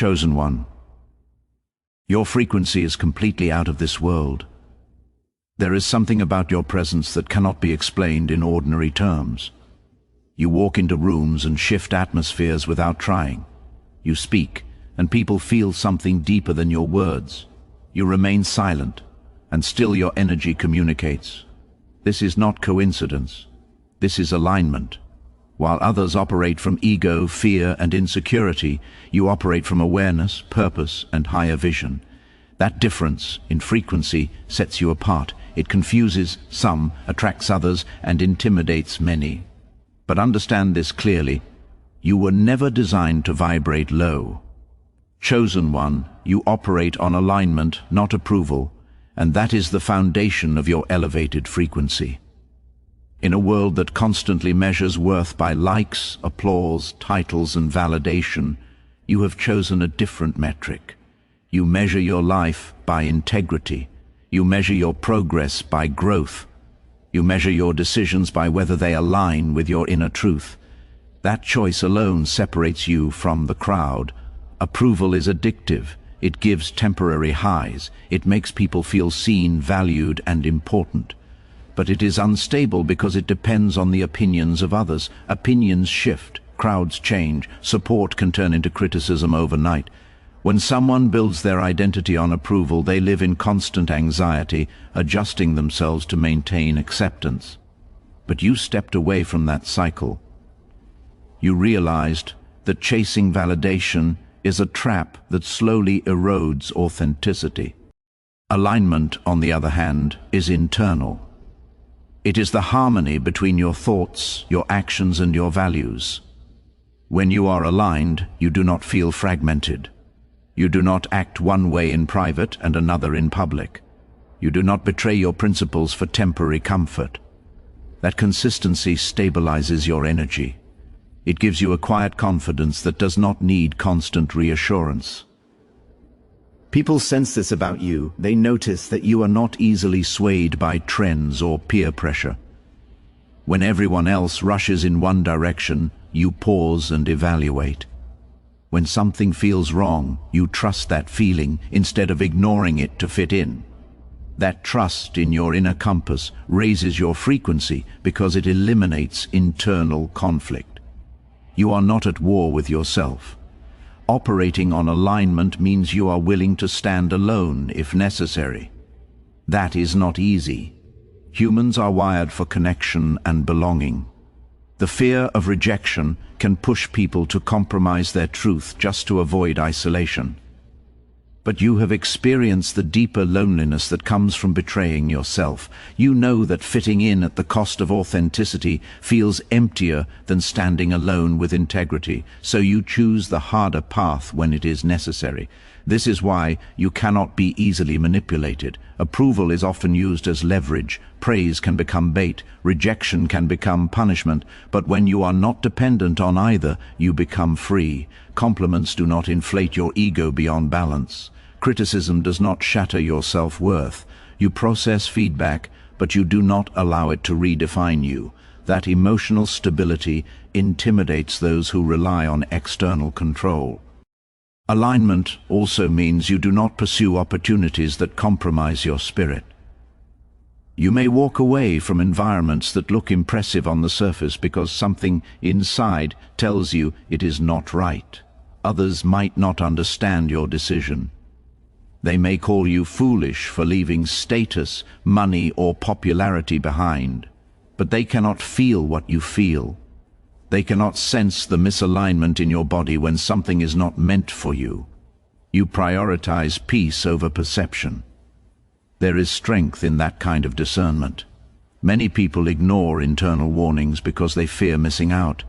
Chosen one, your frequency is completely out of this world. There is something about your presence that cannot be explained in ordinary terms. You walk into rooms and shift atmospheres without trying. You speak, and people feel something deeper than your words. You remain silent, and still your energy communicates. This is not coincidence. This is alignment. While others operate from ego, fear, and insecurity, you operate from awareness, purpose, and higher vision. That difference in frequency sets you apart. It confuses some, attracts others, and intimidates many. But understand this clearly: you were never designed to vibrate low. Chosen one, you operate on alignment, not approval, and that is the foundation of your elevated frequency. In a world that constantly measures worth by likes, applause, titles, and validation, you have chosen a different metric. You measure your life by integrity. You measure your progress by growth. You measure your decisions by whether they align with your inner truth. That choice alone separates you from the crowd. Approval is addictive. It gives temporary highs. It makes people feel seen, valued, and important. But it is unstable because it depends on the opinions of others. Opinions shift, crowds change, support can turn into criticism overnight. When someone builds their identity on approval, they live in constant anxiety, adjusting themselves to maintain acceptance. But you stepped away from that cycle. You realized that chasing validation is a trap that slowly erodes authenticity. Alignment, on the other hand, is internal. It is the harmony between your thoughts, your actions, and your values. When you are aligned, you do not feel fragmented. You do not act one way in private and another in public. You do not betray your principles for temporary comfort. That consistency stabilizes your energy. It gives you a quiet confidence that does not need constant reassurance. People sense this about you. They notice that you are not easily swayed by trends or peer pressure. When everyone else rushes in one direction, you pause and evaluate. When something feels wrong, you trust that feeling instead of ignoring it to fit in. That trust in your inner compass raises your frequency because it eliminates internal conflict. You are not at war with yourself. Operating on alignment means you are willing to stand alone if necessary. That is not easy. Humans are wired for connection and belonging. The fear of rejection can push people to compromise their truth just to avoid isolation. But you have experienced the deeper loneliness that comes from betraying yourself. You know that fitting in at the cost of authenticity feels emptier than standing alone with integrity, so you choose the harder path when it is necessary. This is why you cannot be easily manipulated. Approval is often used as leverage. Praise can become bait. Rejection can become punishment. But when you are not dependent on either, you become free. Compliments do not inflate your ego beyond balance. Criticism does not shatter your self-worth. You process feedback, but you do not allow it to redefine you. That emotional stability intimidates those who rely on external control. Alignment also means you do not pursue opportunities that compromise your spirit. You may walk away from environments that look impressive on the surface because something inside tells you it is not right. Others might not understand your decision. They may call you foolish for leaving status, money, or popularity behind, but they cannot feel what you feel. They cannot sense the misalignment in your body when something is not meant for you. You prioritize peace over perception. There is strength in that kind of discernment. Many people ignore internal warnings because they fear missing out.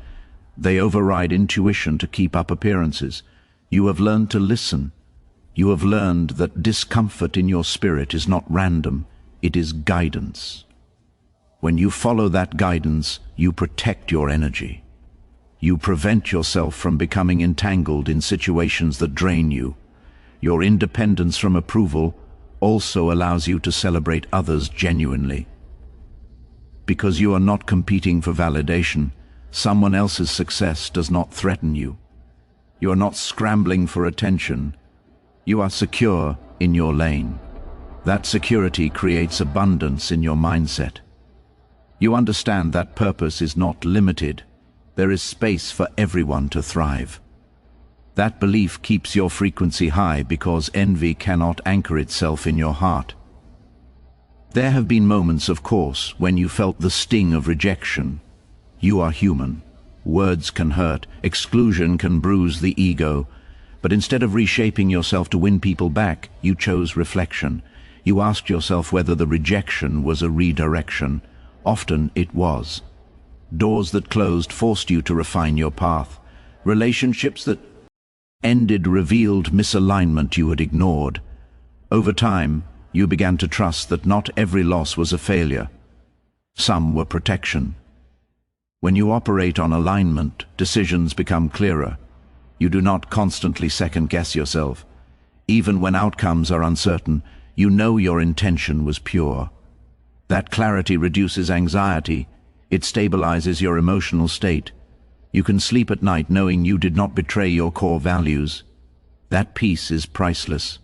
They override intuition to keep up appearances. You have learned to listen. You have learned that discomfort in your spirit is not random, it is guidance. When you follow that guidance, you protect your energy. You prevent yourself from becoming entangled in situations that drain you. Your independence from approval also allows you to celebrate others genuinely. Because you are not competing for validation, someone else's success does not threaten you. You are not scrambling for attention. You are secure in your lane. That security creates abundance in your mindset. You understand that purpose is not limited. There is space for everyone to thrive. That belief keeps your frequency high because envy cannot anchor itself in your heart. There have been moments, of course, when you felt the sting of rejection. You are human. Words can hurt, exclusion can bruise the ego, but instead of reshaping yourself to win people back, you chose reflection. You asked yourself whether the rejection was a redirection. Often it was. Doors that closed forced you to refine your path. Relationships that ended revealed misalignment you had ignored. Over time, you began to trust that not every loss was a failure. Some were protection. When you operate on alignment, decisions become clearer. You do not constantly second-guess yourself. Even when outcomes are uncertain, you know your intention was pure. That clarity reduces anxiety. It stabilizes your emotional state. You can sleep at night knowing you did not betray your core values. That peace is priceless.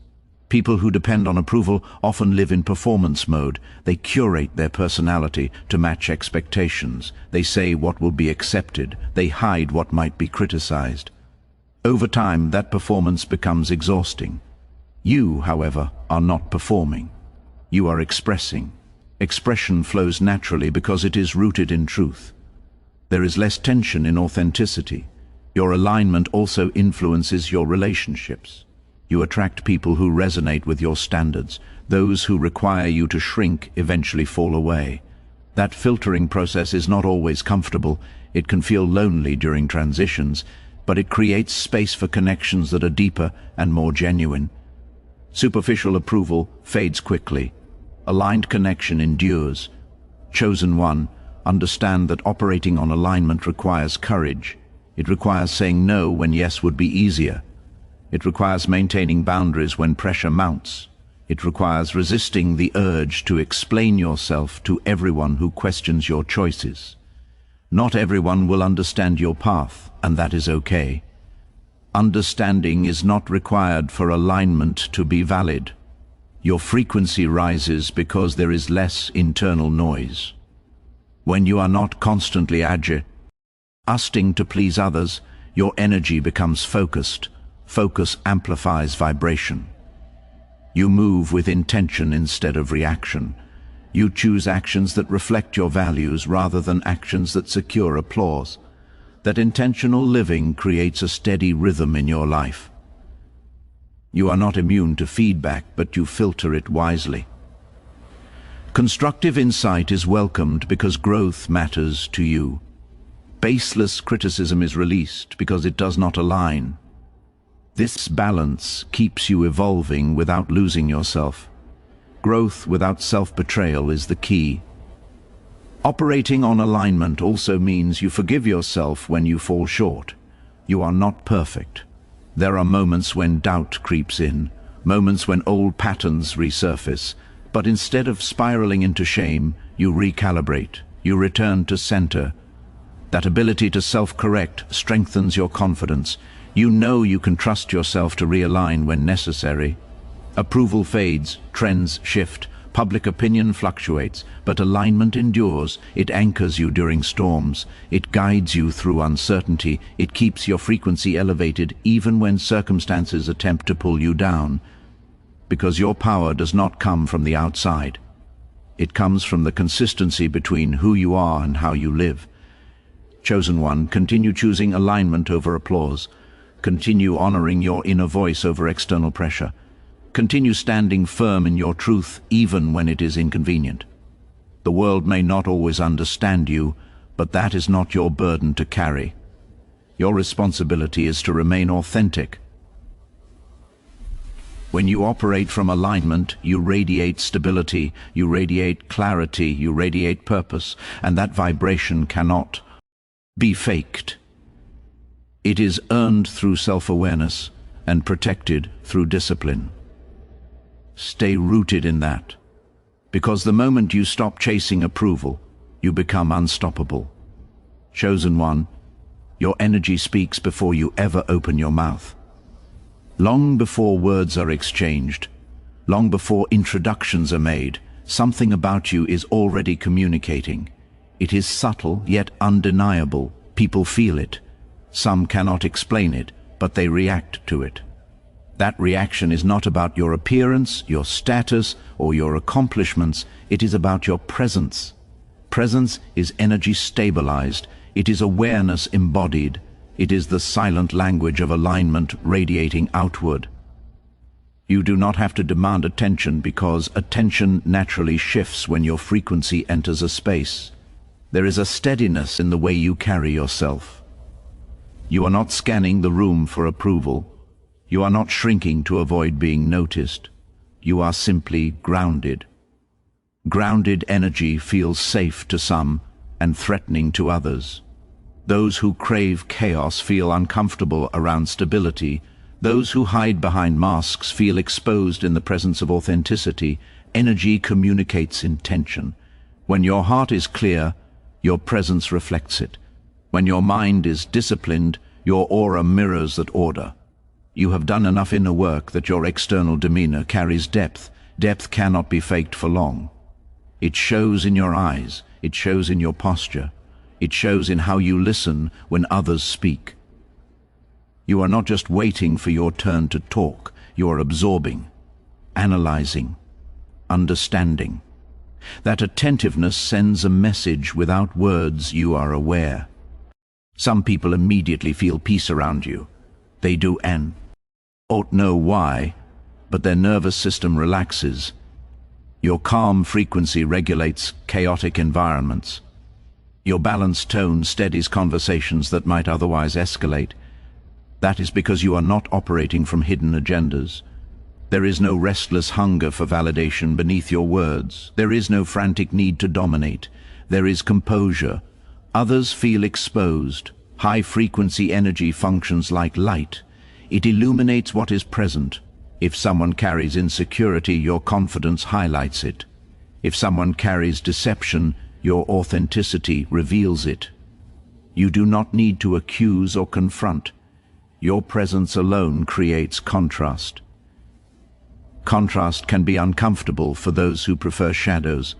People who depend on approval often live in performance mode. They curate their personality to match expectations. They say what will be accepted. They hide what might be criticized. Over time, that performance becomes exhausting. You, however, are not performing. You are expressing. Expression flows naturally because it is rooted in truth. There is less tension in authenticity. Your alignment also influences your relationships. You attract people who resonate with your standards. Those who require you to shrink eventually fall away. That filtering process is not always comfortable. It can feel lonely during transitions, but it creates space for connections that are deeper and more genuine. Superficial approval fades quickly. Aligned connection endures. Chosen one, understand that operating on alignment requires courage. It requires saying no when yes would be easier. It requires maintaining boundaries when pressure mounts. It requires resisting the urge to explain yourself to everyone who questions your choices. Not everyone will understand your path, and that is okay. Understanding is not required for alignment to be valid. Your frequency rises because there is less internal noise. When you are not constantly adjusting to please others, your energy becomes focused. Focus amplifies vibration. You move with intention instead of reaction. You choose actions that reflect your values rather than actions that secure applause. That intentional living creates a steady rhythm in your life. You are not immune to feedback, but you filter it wisely. Constructive insight is welcomed because growth matters to you. Baseless criticism is released because it does not align. This balance keeps you evolving without losing yourself. Growth without self-betrayal is the key. Operating on alignment also means you forgive yourself when you fall short. You are not perfect. There are moments when doubt creeps in, moments when old patterns resurface, but instead of spiraling into shame, you recalibrate, you return to center. That ability to self-correct strengthens your confidence. You know you can trust yourself to realign when necessary. Approval fades, trends shift, public opinion fluctuates, but alignment endures. It anchors you during storms. It guides you through uncertainty. It keeps your frequency elevated even when circumstances attempt to pull you down. Because your power does not come from the outside. It comes from the consistency between who you are and how you live. Chosen one, continue choosing alignment over applause. Continue honoring your inner voice over external pressure. Continue standing firm in your truth even when it is inconvenient. The world may not always understand you, but that is not your burden to carry. Your responsibility is to remain authentic. When you operate from alignment, you radiate stability, you radiate clarity, you radiate purpose, and that vibration cannot be faked. It is earned through self-awareness and protected through discipline. Stay rooted in that, because the moment you stop chasing approval, you become unstoppable. Chosen one, Your energy speaks before you ever open your mouth. Long before words are exchanged, long before introductions are made, something about you is already communicating. It is subtle yet undeniable. People feel it. Some cannot explain it, but they react to it. That reaction is not about your appearance, your status, or your accomplishments. It is about your presence. Presence is energy stabilized. It is awareness embodied. It is the silent language of alignment radiating outward. You do not have to demand attention because attention naturally shifts when your frequency enters a space. There is a steadiness in the way you carry yourself. You are not scanning the room for approval. You are not shrinking to avoid being noticed. You are simply grounded. Grounded energy feels safe to some and threatening to others. Those who crave chaos feel uncomfortable around stability. Those who hide behind masks feel exposed in the presence of authenticity. Energy communicates intention. When your heart is clear, your presence reflects it. When your mind is disciplined, your aura mirrors that order. You have done enough inner work that your external demeanor carries depth. Depth cannot be faked for long. It shows in your eyes. It shows in your posture. It shows in how you listen when others speak. You are not just waiting for your turn to talk. You are absorbing, analyzing, understanding. That attentiveness sends a message without words. You are aware. Some people immediately feel peace around you. They do and don't know why, but their nervous system relaxes. Your calm frequency regulates chaotic environments. Your balanced tone steadies conversations that might otherwise escalate. That is because you are not operating from hidden agendas. There is no restless hunger for validation beneath your words. There is no frantic need to dominate. There is composure. Others feel exposed. High-frequency energy functions like light. It illuminates what is present. If someone carries insecurity, your confidence highlights it. If someone carries deception, your authenticity reveals it. You do not need to accuse or confront. Your presence alone creates contrast. Contrast can be uncomfortable for those who prefer shadows.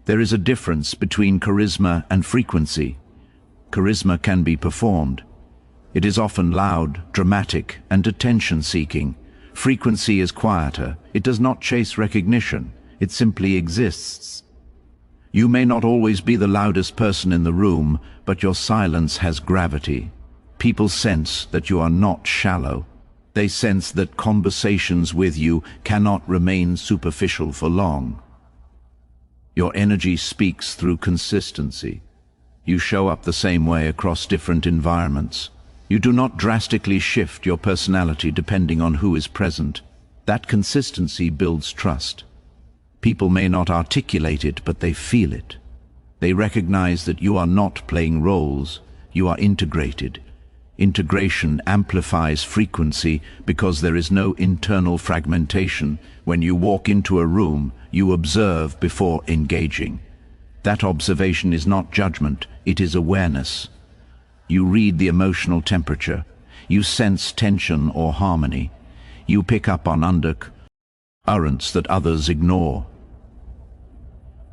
There is a difference between charisma and frequency. Charisma can be performed. It is often loud, dramatic, and attention-seeking. Frequency is quieter. It does not chase recognition. It simply exists. You may not always be the loudest person in the room, but your silence has gravity. People sense that you are not shallow. They sense that conversations with you cannot remain superficial for long. Your energy speaks through consistency. You show up the same way across different environments. You do not drastically shift your personality depending on who is present. That consistency builds trust. People may not articulate it, but they feel it. They recognize that you are not playing roles. You are integrated. Integration amplifies frequency because there is no internal fragmentation. When you walk into a room, you observe before engaging. That observation is not judgment, it is awareness. You read the emotional temperature. You sense tension or harmony. You pick up on undercurrents that others ignore.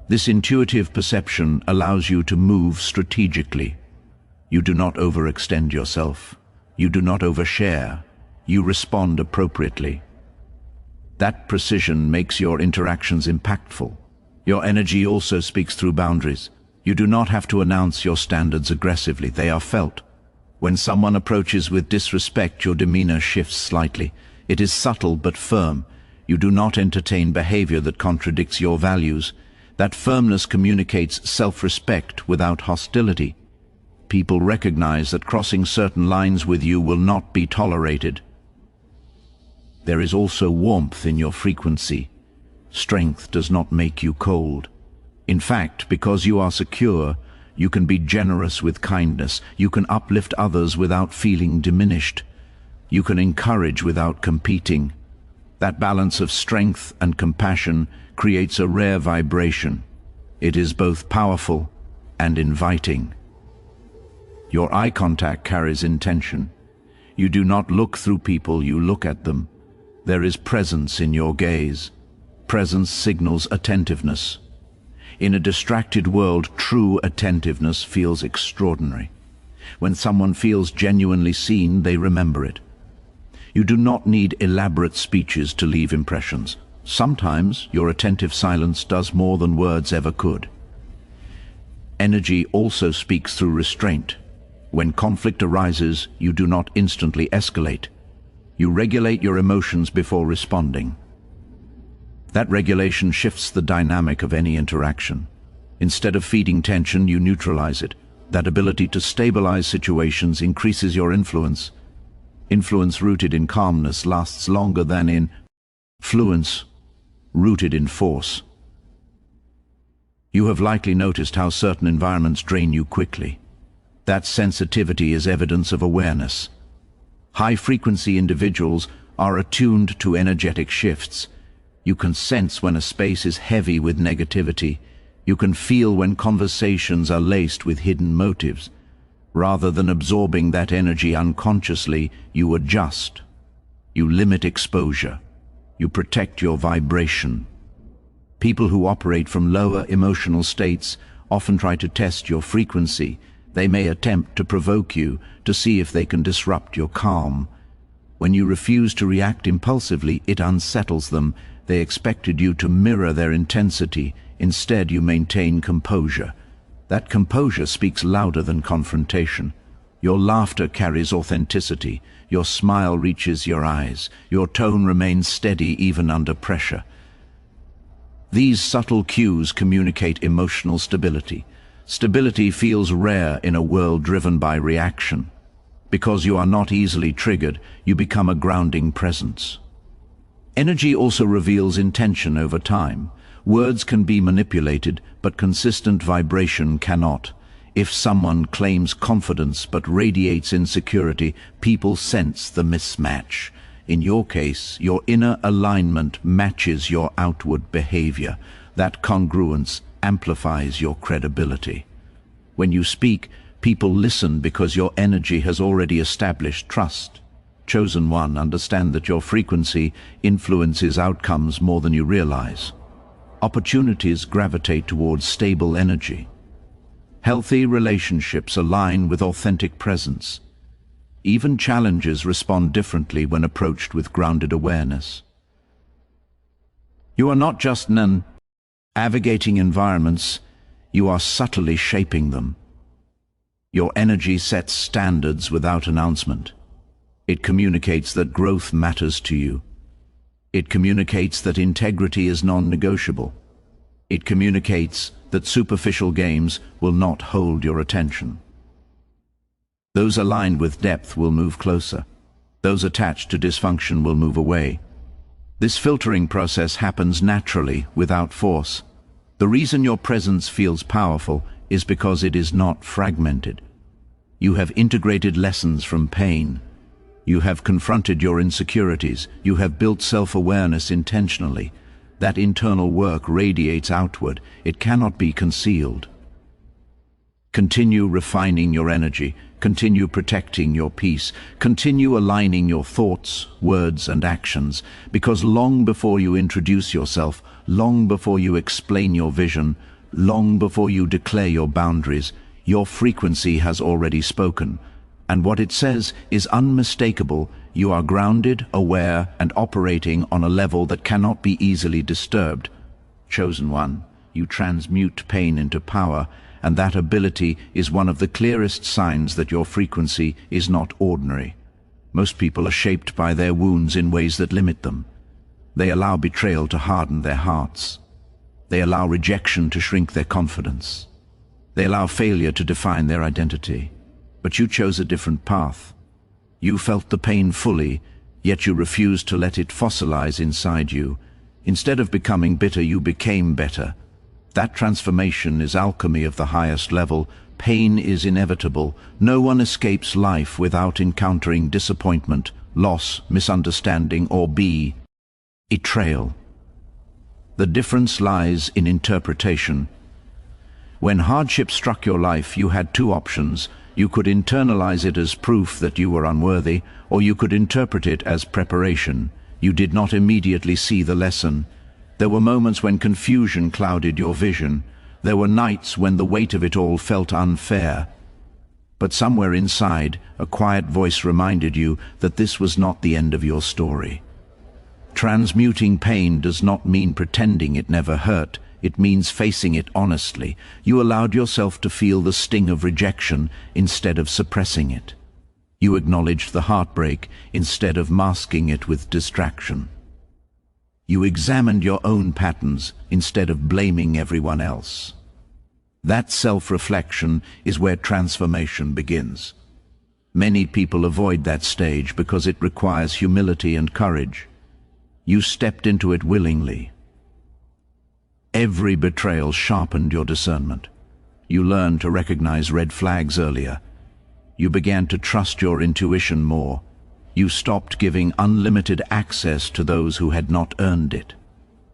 This intuitive perception allows you to move strategically. You do not overextend yourself. You do not overshare. You respond appropriately. That precision makes your interactions impactful. Your energy also speaks through boundaries. You do not have to announce your standards aggressively. They are felt. When someone approaches with disrespect, your demeanor shifts slightly. It is subtle but firm. You do not entertain behavior that contradicts your values. That firmness communicates self-respect without hostility. People recognize that crossing certain lines with you will not be tolerated. There is also warmth in your frequency. Strength does not make you cold. In fact, because you are secure, you can be generous with kindness. You can uplift others without feeling diminished. You can encourage without competing. That balance of strength and compassion creates a rare vibration. It is both powerful and inviting. Your eye contact carries intention. You do not look through people, you look at them. There is presence in your gaze. Presence signals attentiveness. In a distracted world, true attentiveness feels extraordinary. When someone feels genuinely seen, they remember it. You do not need elaborate speeches to leave impressions. Sometimes your attentive silence does more than words ever could. Energy also speaks through restraint. When conflict arises, you do not instantly escalate. You regulate your emotions before responding. That regulation shifts the dynamic of any interaction. Instead of feeding tension, you neutralize it. That ability to stabilize situations increases your influence. Influence rooted in calmness lasts longer than in fluence rooted in force. You have likely noticed how certain environments drain you quickly. That sensitivity is evidence of awareness. High-frequency individuals are attuned to energetic shifts. You can sense when a space is heavy with negativity. You can feel when conversations are laced with hidden motives. Rather than absorbing that energy unconsciously, you adjust. You limit exposure. You protect your vibration. People who operate from lower emotional states often try to test your frequency. They may attempt to provoke you to see if they can disrupt your calm. When you refuse to react impulsively, it unsettles them. They expected you to mirror their intensity. Instead, you maintain composure. That composure speaks louder than confrontation. Your laughter carries authenticity. Your smile reaches your eyes. Your tone remains steady even under pressure. These subtle cues communicate emotional stability. Stability feels rare in a world driven by reaction. Because you are not easily triggered, you become a grounding presence. Energy also reveals intention over time. Words can be manipulated, but consistent vibration cannot. If someone claims confidence but radiates insecurity, people sense the mismatch. In your case, your inner alignment matches your outward behavior. That congruence amplifies your credibility. When you speak, people listen because your energy has already established trust. Chosen one, understand that your frequency influences outcomes more than you realize. Opportunities gravitate towards stable energy. Healthy relationships align with authentic presence. Even challenges respond differently when approached with grounded awareness. You are not just navigating environments, you are subtly shaping them. Your energy sets standards without announcement. It communicates that growth matters to you. It communicates that integrity is non-negotiable. It communicates that superficial games will not hold your attention. Those aligned with depth will move closer. Those attached to dysfunction will move away. This filtering process happens naturally, without force. The reason your presence feels powerful is because it is not fragmented. You have integrated lessons from pain. You have confronted your insecurities. You have built self-awareness intentionally. That internal work radiates outward. It cannot be concealed. Continue refining your energy. Continue protecting your peace. Continue aligning your thoughts, words, and actions, because long before you introduce yourself, long before you explain your vision, long before you declare your boundaries, your frequency has already spoken. And what it says is unmistakable. You are grounded, aware, and operating on a level that cannot be easily disturbed. Chosen one, you transmute pain into power, and that ability is one of the clearest signs that your frequency is not ordinary. Most people are shaped by their wounds in ways that limit them. They allow betrayal to harden their hearts. They allow rejection to shrink their confidence. They allow failure to define their identity. But you chose a different path. You felt the pain fully, yet you refused to let it fossilize inside you. Instead of becoming bitter, you became better. That transformation is alchemy of the highest level. Pain is inevitable. No one escapes life without encountering disappointment, loss, misunderstanding, or betrayal. The difference lies in interpretation. When hardship struck your life, you had two options. You could internalize it as proof that you were unworthy, or you could interpret it as preparation. You did not immediately see the lesson. There were moments when confusion clouded your vision. There were nights when the weight of it all felt unfair. But somewhere inside, a quiet voice reminded you that this was not the end of your story. Transmuting pain does not mean pretending it never hurt. It means facing it honestly. You allowed yourself to feel the sting of rejection instead of suppressing it. You acknowledged the heartbreak instead of masking it with distraction. You examined your own patterns instead of blaming everyone else. That self-reflection is where transformation begins. Many people avoid that stage because it requires humility and courage. You stepped into it willingly. Every betrayal sharpened your discernment. You learned to recognize red flags earlier. You began to trust your intuition more. You stopped giving unlimited access to those who had not earned it.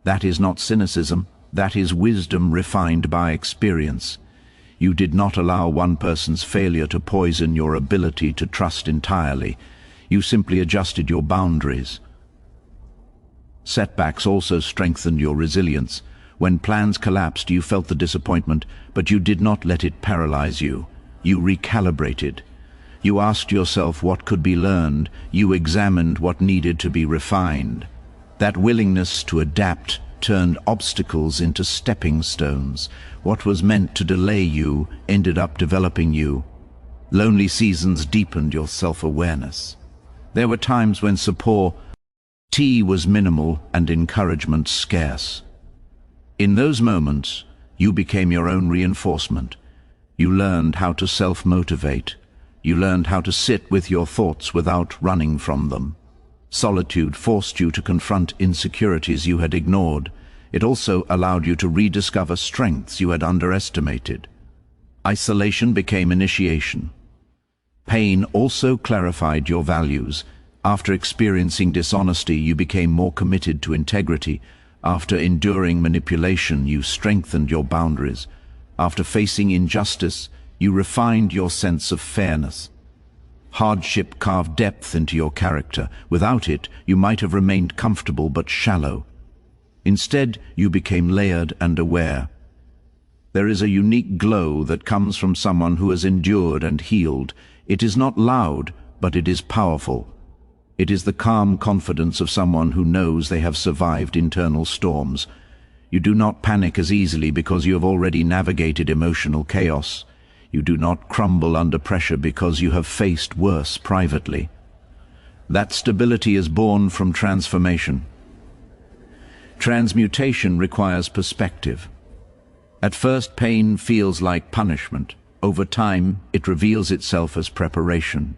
That is not cynicism. That is wisdom refined by experience. You did not allow one person's failure to poison your ability to trust entirely. You simply adjusted your boundaries. Setbacks also strengthened your resilience. When plans collapsed, you felt the disappointment, but you did not let it paralyze you. You recalibrated. You asked yourself what could be learned. You examined what needed to be refined. That willingness to adapt turned obstacles into stepping stones. What was meant to delay you ended up developing you. Lonely seasons deepened your self-awareness. There were times when support was minimal and encouragement scarce. In those moments, you became your own reinforcement. You learned how to self-motivate. You learned how to sit with your thoughts without running from them. Solitude forced you to confront insecurities you had ignored. It also allowed you to rediscover strengths you had underestimated. Isolation became initiation. Pain also clarified your values. After experiencing dishonesty, you became more committed to integrity. After enduring manipulation, you strengthened your boundaries. After facing injustice, you refined your sense of fairness. Hardship carved depth into your character. Without it, you might have remained comfortable but shallow. Instead, you became layered and aware. There is a unique glow that comes from someone who has endured and healed. It is not loud, but it is powerful. It is the calm confidence of someone who knows they have survived internal storms. You do not panic as easily because you have already navigated emotional chaos. You do not crumble under pressure because you have faced worse privately. That stability is born from transformation. Transmutation requires perspective. At first, pain feels like punishment. Over time, it reveals itself as preparation.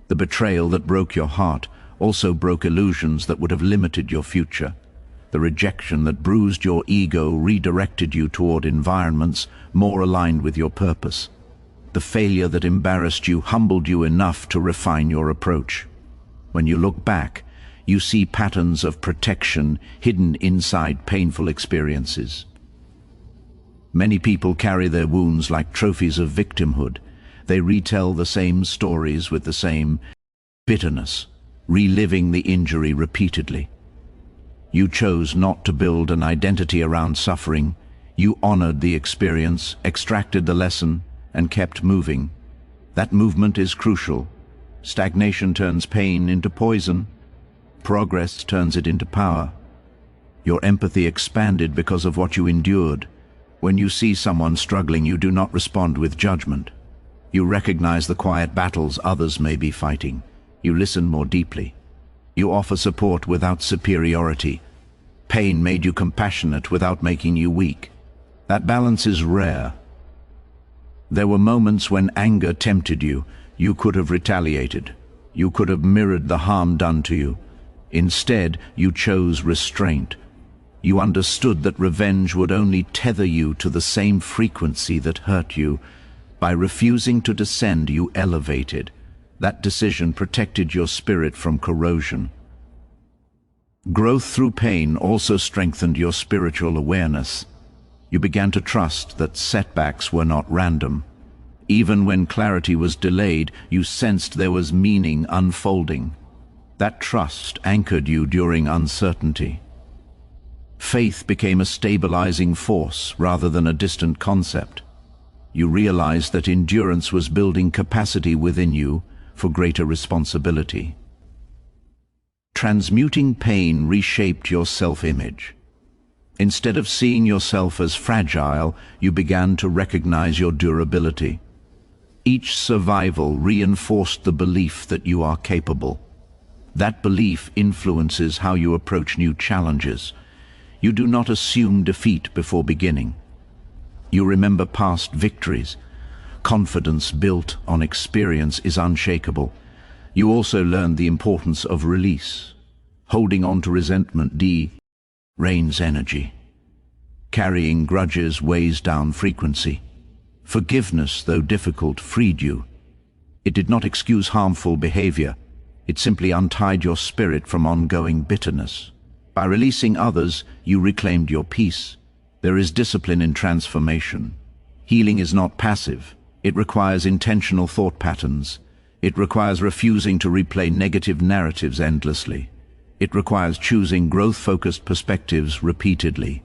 The betrayal that broke your heart also broke illusions that would have limited your future. The rejection that bruised your ego redirected you toward environments more aligned with your purpose. The failure that embarrassed you humbled you enough to refine your approach. When you look back, you see patterns of protection hidden inside painful experiences. Many people carry their wounds like trophies of victimhood. They retell the same stories with the same bitterness, reliving the injury repeatedly. You chose not to build an identity around suffering. You honored the experience, extracted the lesson, and kept moving. That movement is crucial. Stagnation turns pain into poison. Progress turns it into power. Your empathy expanded because of what you endured. When you see someone struggling, you do not respond with judgment. You recognize the quiet battles others may be fighting. You listen more deeply. You offer support without superiority. Pain made you compassionate without making you weak. That balance is rare. There were moments when anger tempted you. You could have retaliated. You could have mirrored the harm done to you. Instead, you chose restraint. You understood that revenge would only tether you to the same frequency that hurt you. By refusing to descend, you elevated. That decision protected your spirit from corrosion. Growth through pain also strengthened your spiritual awareness. You began to trust that setbacks were not random. Even when clarity was delayed, you sensed there was meaning unfolding. That trust anchored you during uncertainty. Faith became a stabilizing force rather than a distant concept. You realized that endurance was building capacity within you for greater responsibility. Transmuting pain reshaped your self-image. Instead of seeing yourself as fragile, you began to recognize your durability. Each survival reinforced the belief that you are capable. That belief influences how you approach new challenges. You do not assume defeat before beginning. You remember past victories. Confidence built on experience is unshakable. You also learned the importance of release. Holding on to resentment drains energy. Carrying grudges weighs down frequency. Forgiveness, though difficult, freed you. It did not excuse harmful behavior. It simply untied your spirit from ongoing bitterness. By releasing others, you reclaimed your peace. There is discipline in transformation. Healing is not passive. It requires intentional thought patterns. It requires refusing to replay negative narratives endlessly. It requires choosing growth-focused perspectives repeatedly.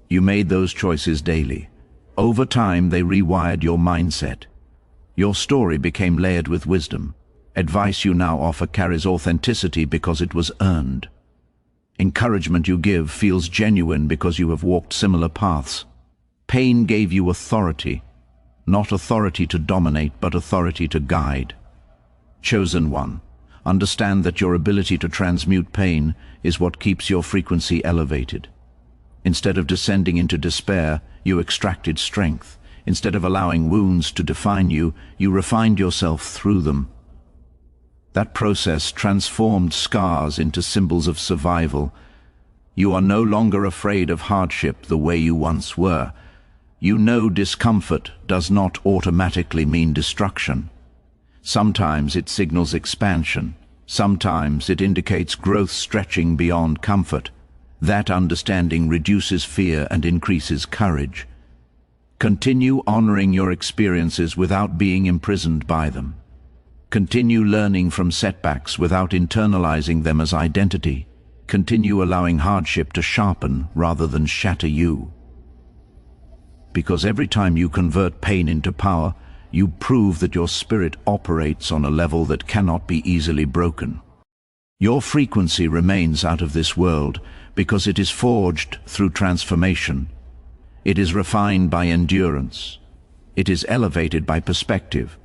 You made those choices daily. Over time, they rewired your mindset. Your story became layered with wisdom. Advice you now offer carries authenticity because it was earned. Encouragement you give feels genuine because you have walked similar paths. Pain gave you authority, not authority to dominate, but authority to guide. Chosen one, understand that your ability to transmute pain is what keeps your frequency elevated. Instead of descending into despair, you extracted strength. Instead of allowing wounds to define you, you refined yourself through them. That process transformed scars into symbols of survival. You are no longer afraid of hardship the way you once were. You know discomfort does not automatically mean destruction. Sometimes it signals expansion. Sometimes it indicates growth stretching beyond comfort. That understanding reduces fear and increases courage. Continue honoring your experiences without being imprisoned by them. Continue learning from setbacks without internalizing them as identity. Continue allowing hardship to sharpen rather than shatter you. Because every time you convert pain into power, you prove that your spirit operates on a level that cannot be easily broken. Your frequency remains out of this world because it is forged through transformation. It is refined by endurance. It is elevated by perspective.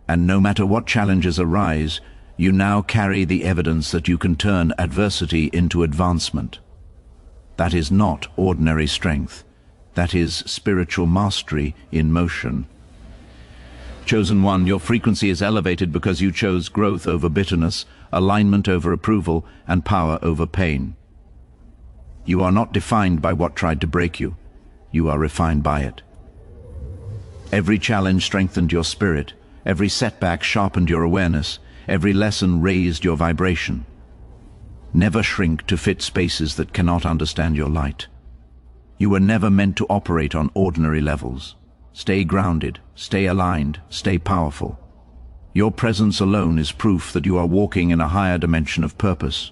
And no matter what challenges arise, you now carry the evidence that you can turn adversity into advancement. That is not ordinary strength. That is spiritual mastery in motion. Chosen one, your frequency is elevated because you chose growth over bitterness, alignment over approval, and power over pain. You are not defined by what tried to break you. You are refined by it. Every challenge strengthened your spirit. Every setback sharpened your awareness. Every lesson raised your vibration. Never shrink to fit spaces that cannot understand your light. You were never meant to operate on ordinary levels. Stay grounded, stay aligned, stay powerful. Your presence alone is proof that you are walking in a higher dimension of purpose.